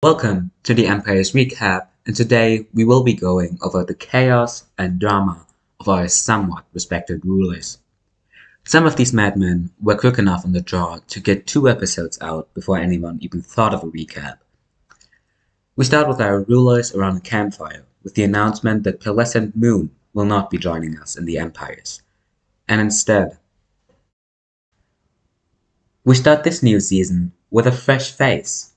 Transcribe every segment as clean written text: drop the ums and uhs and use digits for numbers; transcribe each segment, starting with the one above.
Welcome to the Empire's Recap, and today we will be going over the chaos and drama of our somewhat respected rulers. Some of these madmen were quick enough on the draw to get 2 episodes out before anyone even thought of a recap. We start with our rulers around a campfire, with the announcement that Pearlescent Moon will not be joining us in the Empires, and instead, we start this new season with a fresh face.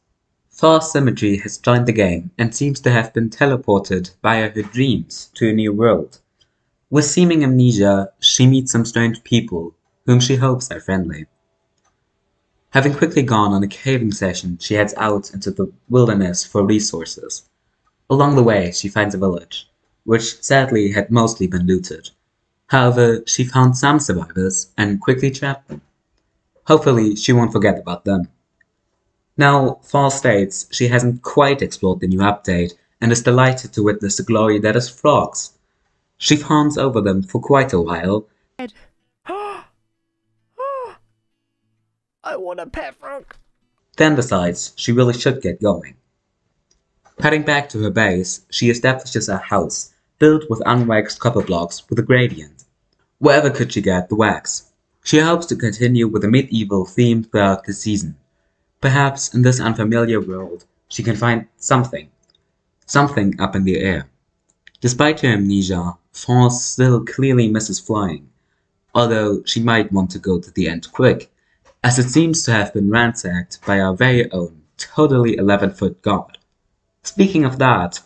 Thor Symmetry has joined the game and seems to have been teleported via her dreams to a new world. With seeming amnesia, she meets some strange people whom she hopes are friendly. Having quickly gone on a caving session, she heads out into the wilderness for resources. Along the way, she finds a village, which sadly had mostly been looted. However, she found some survivors and quickly trapped them. Hopefully, she won't forget about them. Now, Fall states she hasn't quite explored the new update and is delighted to witness the glory that is frogs. She fawns over them for quite a while, I want a pet frog. then decides she really should get going. Heading back to her base, she establishes a house built with unwaxed copper blocks with a gradient. Wherever could she get the wax? She hopes to continue with a medieval theme throughout the season. Perhaps in this unfamiliar world she can find something up in the air. Despite her amnesia, Fawn still clearly misses flying, although she might want to go to the end quick, as it seems to have been ransacked by our very own totally 11-foot god. Speaking of that,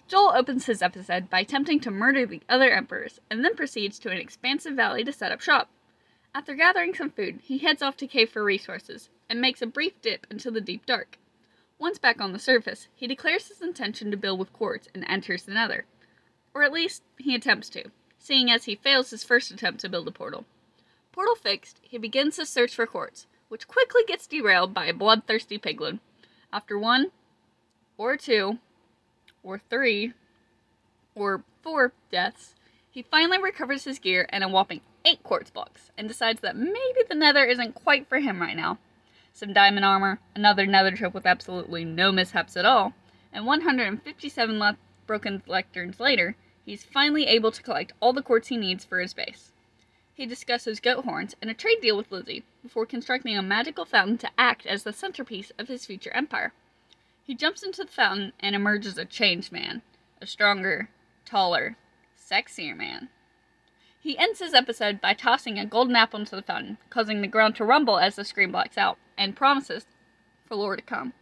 Joel opens his episode by attempting to murder the other emperors, and then proceeds to an expansive valley to set up shop. After gathering some food, he heads off to cave for resources, and makes a brief dip into the deep dark. Once back on the surface, he declares his intention to build with quartz and enters the Nether. Or at least, he attempts to, seeing as he fails his first attempt to build a portal. Portal fixed, he begins his search for quartz, which quickly gets derailed by a bloodthirsty piglin. After 1, or 2, or 3, or 4 deaths, he finally recovers his gear and a whopping 8 quartz blocks, and decides that maybe the Nether isn't quite for him right now. Some diamond armor, another Nether trip with absolutely no mishaps at all, and 157 broken lecterns later, he's finally able to collect all the quartz he needs for his base. He discusses goat horns and a trade deal with Lizzie, before constructing a magical fountain to act as the centerpiece of his future empire. He jumps into the fountain and emerges a changed man, a stronger, taller, sexier man. He ends his episode by tossing a golden apple into the fountain, causing the ground to rumble as the screen blacks out, and promises for lore to come.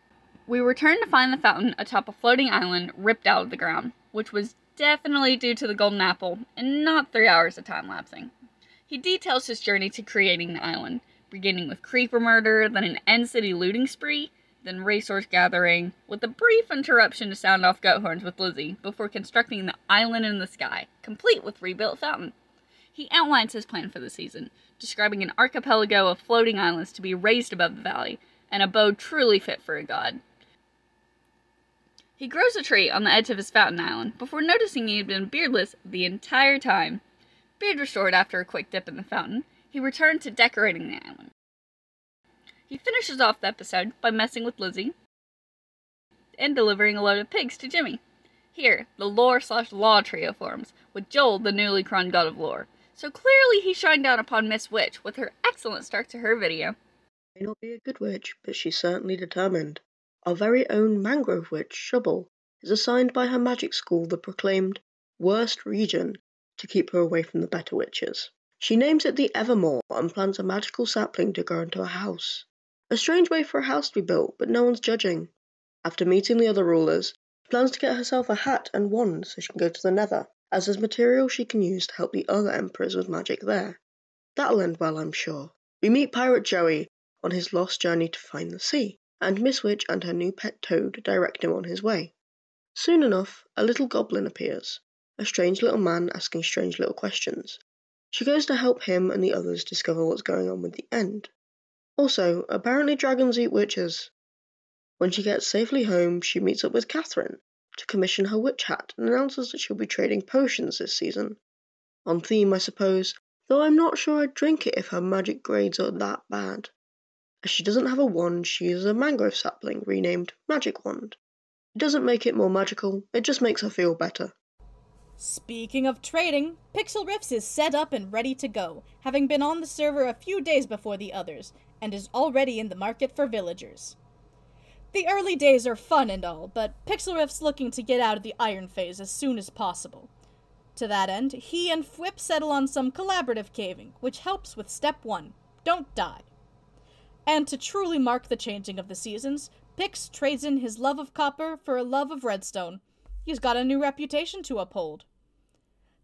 We return to find the fountain atop a floating island ripped out of the ground, which was definitely due to the golden apple, and not 3 hours of time-lapsing. He details his journey to creating the island, beginning with creeper murder, then an end-city looting spree, then resource gathering, with a brief interruption to sound off goat horns with Lizzie, before constructing the island in the sky, complete with rebuilt fountain. He outlines his plan for the season, describing an archipelago of floating islands to be raised above the valley, an abode truly fit for a god. He grows a tree on the edge of his fountain island, before noticing he had been beardless the entire time. Beard restored after a quick dip in the fountain, he returned to decorating the island. He finishes off the episode by messing with Lizzie, and delivering a load of pigs to Jimmy. Here, the lore/law trio forms, with Joel the newly crowned god of lore. So clearly he shined down upon Miss Witch with her excellent start to her video. May not be a good witch, but she's certainly determined. Our very own mangrove witch, Shubble, is assigned by her magic school the proclaimed worst region to keep her away from the better witches. She names it the Evermore and plants a magical sapling to grow into a house. A strange way for a house to be built, but no one's judging. After meeting the other rulers, she plans to get herself a hat and wand so she can go to the Nether, as there's material she can use to help the other emperors with magic there. That'll end well, I'm sure. We meet Pirate Joey on his lost journey to find the sea, and Miss Witch and her new pet toad direct him on his way. Soon enough, a little goblin appears, a strange little man asking strange little questions. She goes to help him and the others discover what's going on with the end. Also, apparently dragons eat witches. When she gets safely home, she meets up with Catherine to commission her witch hat and announces that she'll be trading potions this season. On theme, I suppose, though I'm not sure I'd drink it if her magic grades are that bad. As she doesn't have a wand, she uses a mangrove sapling renamed Magic Wand. It doesn't make it more magical, it just makes her feel better. Speaking of trading, Pixel Riffs is set up and ready to go, having been on the server a few days before the others, and is already in the market for villagers. The early days are fun and all, but Pixel Riff's looking to get out of the iron phase as soon as possible. To that end, he and Fwip settle on some collaborative caving, which helps with step 1, don't die. And to truly mark the changing of the seasons, Pix trades in his love of copper for a love of redstone. He's got a new reputation to uphold.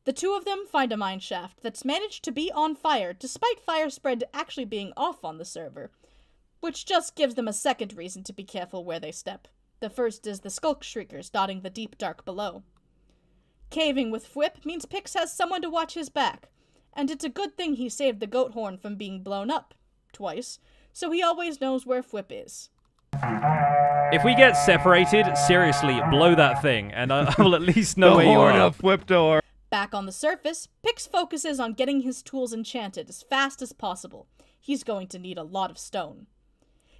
The two of them find a mineshaft that's managed to be on fire despite fire spread actually being off on the server, which just gives them a second reason to be careful where they step. The first is the Skulk Shriekers dotting the deep dark below. Caving with Fwip means Pix has someone to watch his back, and it's a good thing he saved the goat horn from being blown up, twice, so he always knows where Fwip is. If we get separated, seriously, blow that thing, and I will at least know where you are now. Fwip door. Back on the surface, Pix focuses on getting his tools enchanted as fast as possible. He's going to need a lot of stone.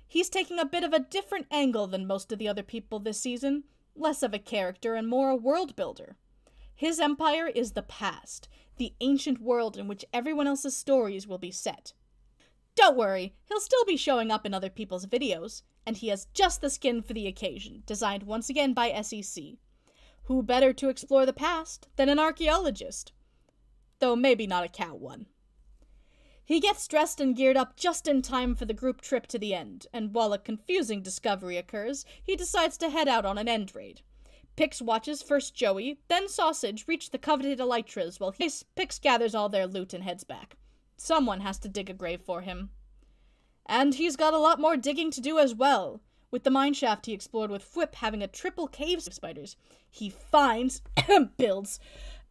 He's taking a bit of a different angle than most of the other people this season, less of a character and more a world builder. His empire is the past, the ancient world in which everyone else's stories will be set. Don't worry, he'll still be showing up in other people's videos, and he has just the skin for the occasion, designed once again by SEC. Who better to explore the past than an archaeologist? Though maybe not a cow one. He gets dressed and geared up just in time for the group trip to the end, and while a confusing discovery occurs, he decides to head out on an end raid. Pix watches first Joey, then Sausage reach the coveted elytras while Pix gathers all their loot and heads back. Someone has to dig a grave for him. And he's got a lot more digging to do as well. With the mineshaft he explored with Fwip having a triple cave of spiders, he finds, builds,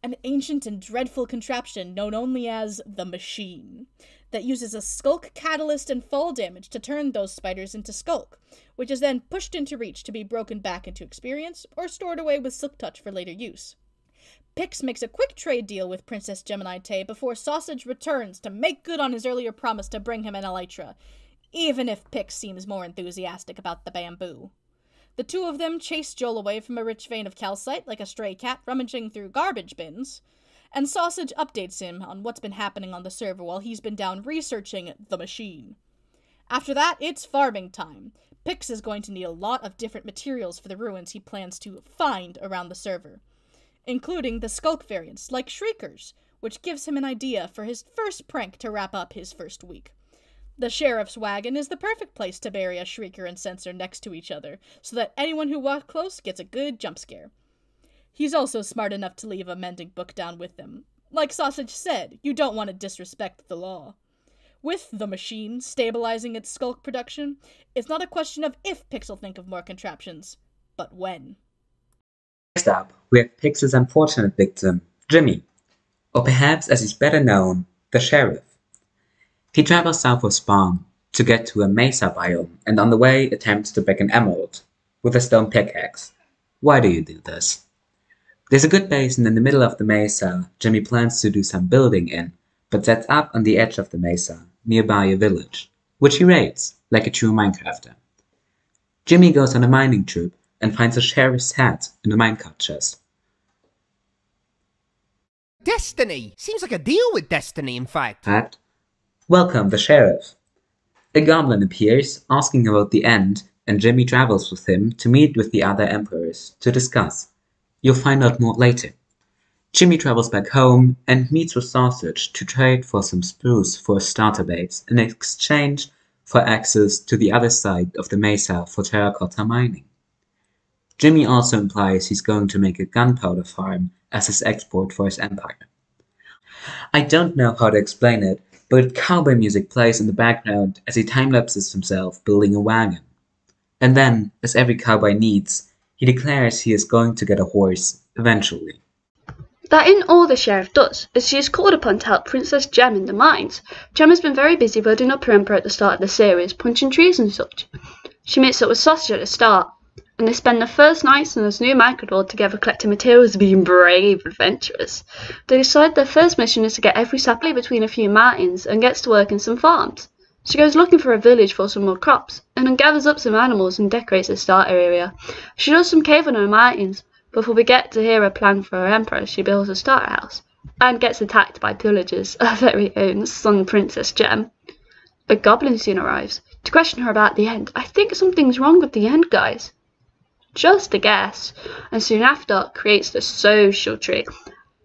an ancient and dreadful contraption known only as the Machine, that uses a Skulk catalyst and fall damage to turn those spiders into Skulk, which is then pushed into reach to be broken back into experience or stored away with Silk Touch for later use. Pix makes a quick trade deal with Princess Gemini Tay before Sausage returns to make good on his earlier promise to bring him an elytra, even if Pix seems more enthusiastic about the bamboo. The two of them chase Joel away from a rich vein of calcite like a stray cat rummaging through garbage bins, and Sausage updates him on what's been happening on the server while he's been down researching the Machine. After that, it's farming time. Pix is going to need a lot of different materials for the ruins he plans to find around the server, including the Skulk variants like Shriekers, which gives him an idea for his first prank to wrap up his first week. The sheriff's wagon is the perfect place to bury a Shrieker and Sensor next to each other, so that anyone who walks close gets a good jump scare. He's also smart enough to leave a mending book down with them. Like Sausage said, you don't want to disrespect the law. With the Machine stabilizing its Skulk production, it's not a question of if Pix will think of more contraptions, but when. Next up, we have Pix's unfortunate victim, Jimmy, or perhaps as he's better known, the Sheriff. He travels south of Spawn to get to a mesa biome and on the way attempts to pick an emerald with a stone pickaxe. Why do you do this? There's a good basin in the middle of the mesa Jimmy plans to do some building in, but sets up on the edge of the mesa, nearby a village, which he raids like a true Minecrafter. Jimmy goes on a mining trip and finds a sheriff's hat in a minecart chest. Destiny! Seems like a deal with Destiny, in fact. Welcome, the sheriff. A goblin appears, asking about the end, and Jimmy travels with him to meet with the other emperors to discuss. You'll find out more later. Jimmy travels back home and meets with Sausage to trade for some spruce for a starter base in exchange for access to the other side of the mesa for terracotta mining. Jimmy also implies he's going to make a gunpowder farm as his export for his empire. I don't know how to explain it, but cowboy music plays in the background as he time-lapses himself building a wagon. And then, as every cowboy needs, he declares he is going to get a horse eventually. That isn't all the sheriff does, as she is called upon to help Princess Gem in the mines. Gem has been very busy building up her empire at the start of the series, punching trees and such. She meets up with Sausage at the start, and they spend the first nights in this new Minecraft world together collecting materials and being brave adventurers. They decide their first mission is to get every sapling between a few mountains and gets to work in some farms. She goes looking for a village for some more crops, and then gathers up some animals and decorates the starter area. She does some caving in the mountains, before we get to hear her plan for her emperor. She builds a starter house, and gets attacked by pillagers, her very own Sun Princess Gem. A goblin soon arrives, to question her about the end. I think something's wrong with the end, guys. Just a guess. And soon after, creates the social tree.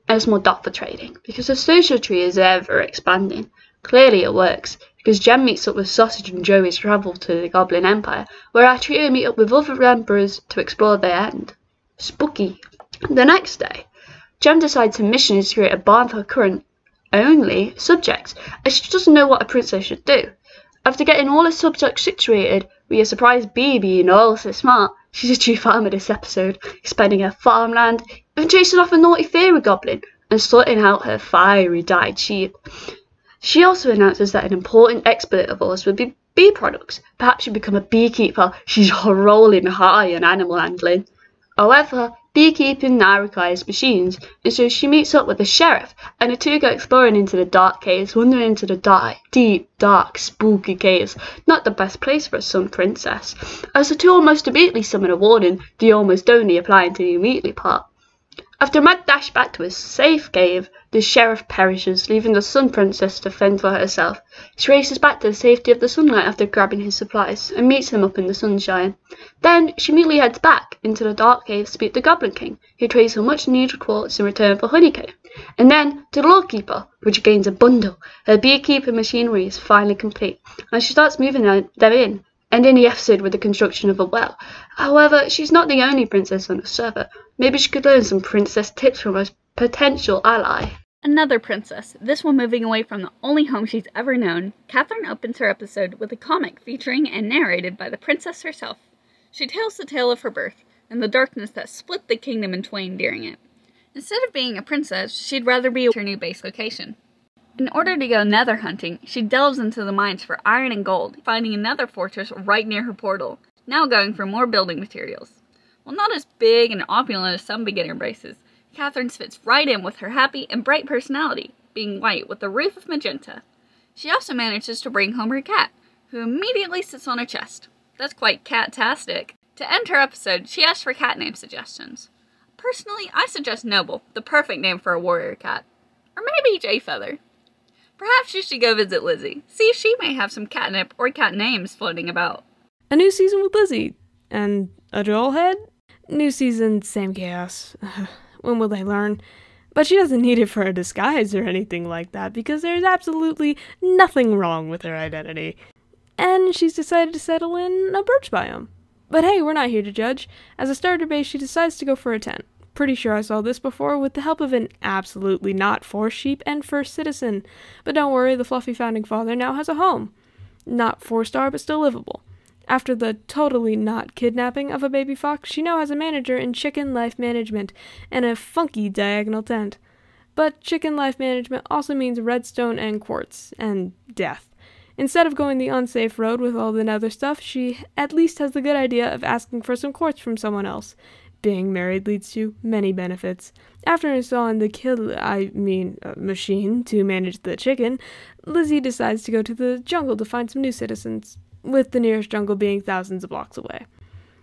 And it's more dot for trading, because the social tree is ever expanding. Clearly it works, because Gem meets up with Sausage and Joey's travel to the Goblin Empire, where our trio meet up with other emperors to explore their end. Spooky. The next day, Gem decides her mission is to create a barn for her current only subjects, as she doesn't know what a princess should do. After getting all her subjects situated, we are surprised Bee being all so smart. She's a true farmer this episode, expanding her farmland, even chasing off a naughty fairy goblin, and sorting out her fiery dyed sheep. She also announces that an important expert of ours would be bee products. Perhaps she'll become a beekeeper. She's rolling high on animal handling. However, beekeeping now requires machines, and so she meets up with the sheriff, and the two go exploring into the dark caves, wandering into the deep, dark, spooky caves. Not the best place for a Sun Princess, as the two almost immediately summon a warden, the almost only applying to the immediately part. After a mad dash back to a safe cave, the sheriff perishes, leaving the Sun Princess to fend for herself. She races back to the safety of the sunlight after grabbing his supplies, and meets him up in the sunshine. Then she immediately heads back into the dark caves to meet the Goblin King, who trades her much needed quartz in return for honeycomb. And then to the Lawkeeper, which gains a bundle. Her beekeeping machinery is finally complete, and she starts moving them in, ending the episode with the construction of a well. However, she's not the only princess on the server. Maybe she could learn some princess tips from a potential ally. Another princess, this one moving away from the only home she's ever known, Catherine opens her episode with a comic featuring and narrated by the princess herself. She tells the tale of her birth, and the darkness that split the kingdom in twain during it. Instead of being a princess, she'd rather be her new base location. In order to go nether hunting, she delves into the mines for iron and gold, finding another fortress right near her portal, now going for more building materials. While not as big and opulent as some beginner bases, Catherine fits right in with her happy and bright personality, being white with a roof of magenta. She also manages to bring home her cat, who immediately sits on her chest. That's quite cat-tastic. To end her episode, she asks for cat name suggestions. Personally, I suggest Noble, the perfect name for a warrior cat. Or maybe Jayfeather. Perhaps you should go visit Lizzie, see if she may have some catnip or cat names floating about. A new season with Lizzie. And a Joel head? New season, same chaos. When will they learn? But she doesn't need it for a disguise or anything like that, because there's absolutely nothing wrong with her identity. And she's decided to settle in a birch biome. But hey, we're not here to judge. As a starter base, she decides to go for a tent. Pretty sure I saw this before with the help of an absolutely not forced sheep and first citizen. But don't worry, the fluffy founding father now has a home. Not 4-star, but still livable. After the totally not kidnapping of a baby fox, she now has a manager in chicken life management and a funky diagonal tent. But chicken life management also means redstone and quartz, and death. Instead of going the unsafe road with all the nether stuff, she at least has the good idea of asking for some quartz from someone else. Being married leads to many benefits. After installing the machine to manage the chicken, Lizzie decides to go to the jungle to find some new citizens, with the nearest jungle being thousands of blocks away.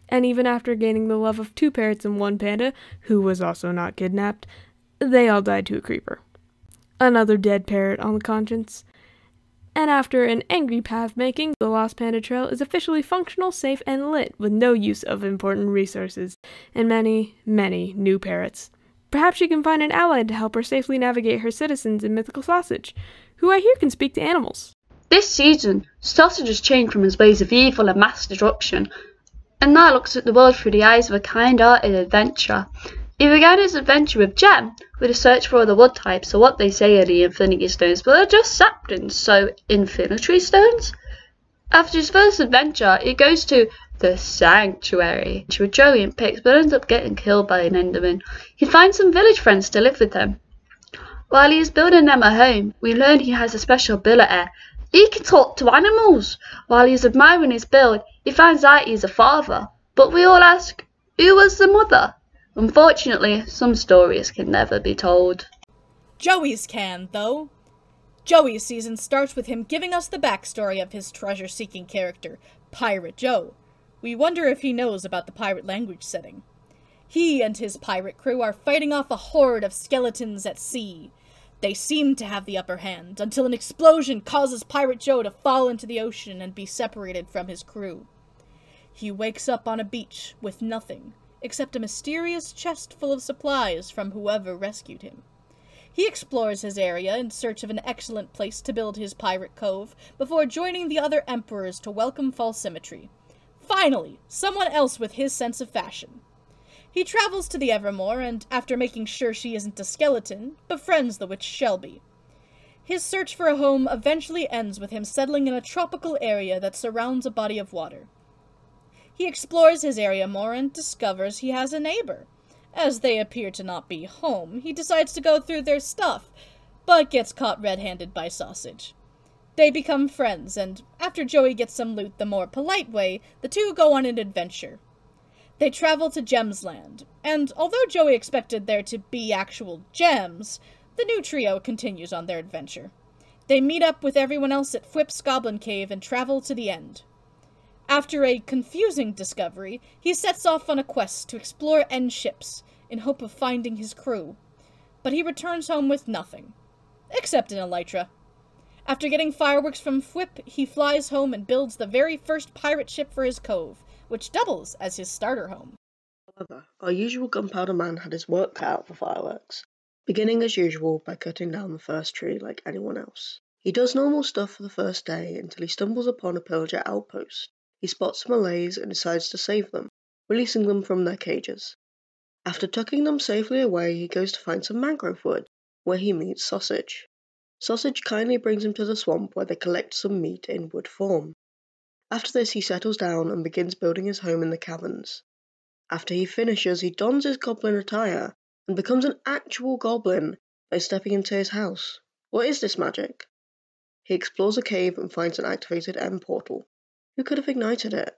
And even after gaining the love of 2 parrots and 1 panda, who was also not kidnapped, they all died to a creeper. Another dead parrot on the conscience. And after an angry path making, the Lost Panda Trail is officially functional, safe, and lit with no use of important resources, and many, many new parrots. Perhaps she can find an ally to help her safely navigate her citizens in Mythical Sausage, who I hear can speak to animals. This season, Sausage has changed from his ways of evil and mass destruction, and now looks at the world through the eyes of a kind-hearted adventurer. He began his adventure with Gem, with a search for the wood types, or what they say are the Infinity Stones, but they're just saplings, so Infinity Stones? After his first adventure, he goes to the Sanctuary, with Joey and Pix, but ends up getting killed by an Enderman. He finds some village friends to live with him. While he is building them a home, we learn he has a special ability. He can talk to animals. While he's admiring his build, he finds out he's a father. But we all ask, who was the mother? Unfortunately, some stories can never be told. Joey's can, though. Joey's season starts with him giving us the backstory of his treasure-seeking character, Pirate Joe. We wonder if he knows about the pirate language setting. He and his pirate crew are fighting off a horde of skeletons at sea. They seem to have the upper hand, until an explosion causes Pirate Joe to fall into the ocean and be separated from his crew. He wakes up on a beach with nothing, except a mysterious chest full of supplies from whoever rescued him. He explores his area in search of an excellent place to build his pirate cove, before joining the other emperors to welcome Fall Symmetry. Finally, someone else with his sense of fashion. He travels to the Evermore, and after making sure she isn't a skeleton, befriends the witch Shelby. His search for a home eventually ends with him settling in a tropical area that surrounds a body of water. He explores his area more and discovers he has a neighbor. As they appear to not be home, he decides to go through their stuff, but gets caught red-handed by Sausage. They become friends, and after Joey gets some loot the more polite way, the two go on an adventure. They travel to Gemsland, and although Joey expected there to be actual gems, the new trio continues on their adventure. They meet up with everyone else at Fwip's Goblin Cave and travel to the end. After a confusing discovery, he sets off on a quest to explore End ships, in hope of finding his crew. But he returns home with nothing, except an elytra. After getting fireworks from Fwip, he flies home and builds the very first pirate ship for his cove, which doubles as his starter home. However, our usual Gunpowder Man had his work cut out for fireworks, beginning as usual by cutting down the first tree like anyone else. He does normal stuff for the first day until he stumbles upon a pillager outpost. He spots Malays and decides to save them, releasing them from their cages. After tucking them safely away, he goes to find some mangrove wood, where he meets Sausage. Sausage kindly brings him to the swamp where they collect some meat in wood form. After this, he settles down and begins building his home in the caverns. After he finishes, he dons his goblin attire and becomes an actual goblin by stepping into his house. What is this magic? He explores a cave and finds an activated end portal. Who could have ignited it?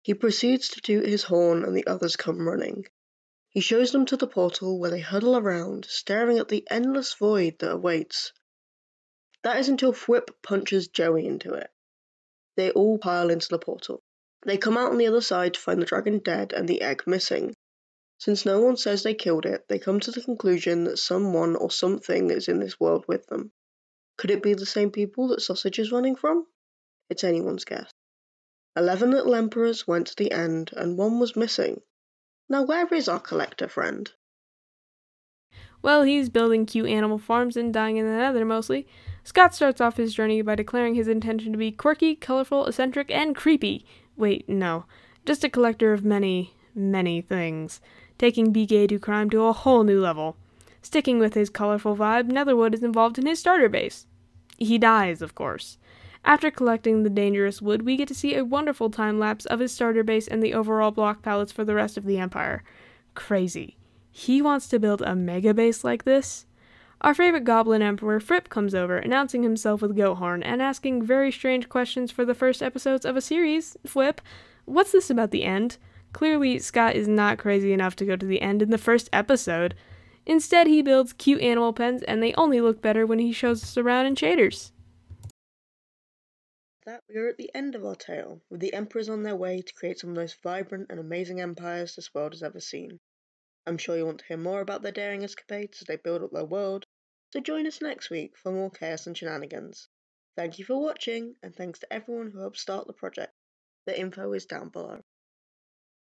He proceeds to toot his horn and the others come running. He shows them to the portal where they huddle around, staring at the endless void that awaits. That is until Fwip punches Joey into it. They all pile into the portal. They come out on the other side to find the dragon dead and the egg missing. Since no one says they killed it, they come to the conclusion that someone or something is in this world with them. Could it be the same people that Sausage is running from? It's anyone's guess. 11 little emperors went to the end, and one was missing. Now where is our collector friend? Well, he's building cute animal farms and dying in the nether mostly. Scott starts off his journey by declaring his intention to be quirky, colorful, eccentric, and creepy. Wait, no. Just a collector of many, many things. Taking BK do crime to a whole new level. Sticking with his colorful vibe, Netherwood is involved in his starter base. He dies, of course. After collecting the dangerous wood, we get to see a wonderful time-lapse of his starter base and the overall block palettes for the rest of the Empire. Crazy. He wants to build a mega base like this? Our favorite Goblin Emperor, Fripp, comes over, announcing himself with Goathorn and asking very strange questions for the first episodes of a series. Fwip, what's this about the end? Clearly, Scott is not crazy enough to go to the end in the first episode. Instead, he builds cute animal pens, and they only look better when he shows us around in shaders. That we are at the end of our tale, with the emperors on their way to create some of the most vibrant and amazing empires this world has ever seen. I'm sure you want to hear more about their daring escapades as they build up their world, so join us next week for more chaos and shenanigans. Thank you for watching, and thanks to everyone who helped start the project. The info is down below.